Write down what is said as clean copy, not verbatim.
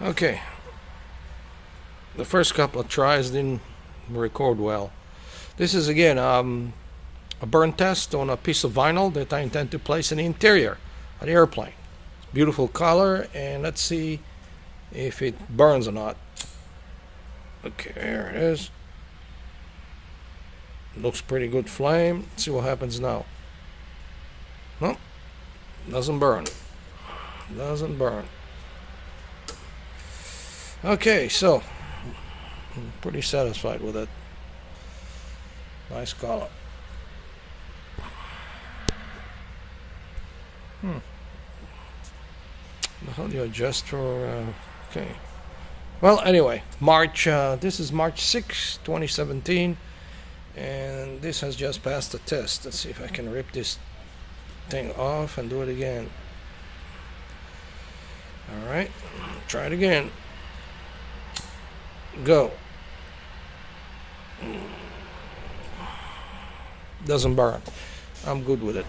Okay, the first couple of tries didn't record well. This is again a burn test on a piece of vinyl that I intend to place in the interior of the airplane. Beautiful color, and let's see if it burns or not. Okay, there it is. Looks pretty good flame. Let's see what happens now. No, doesn't burn. Doesn't burn. Okay, so I'm pretty satisfied with it. Nice color. How do you adjust for? Okay. Well, anyway, March. This is March 6, 2017, and this has just passed the test. Let's see if I can rip this thing off and do it again. All right, try it again. Go. Doesn't burn. I'm good with it.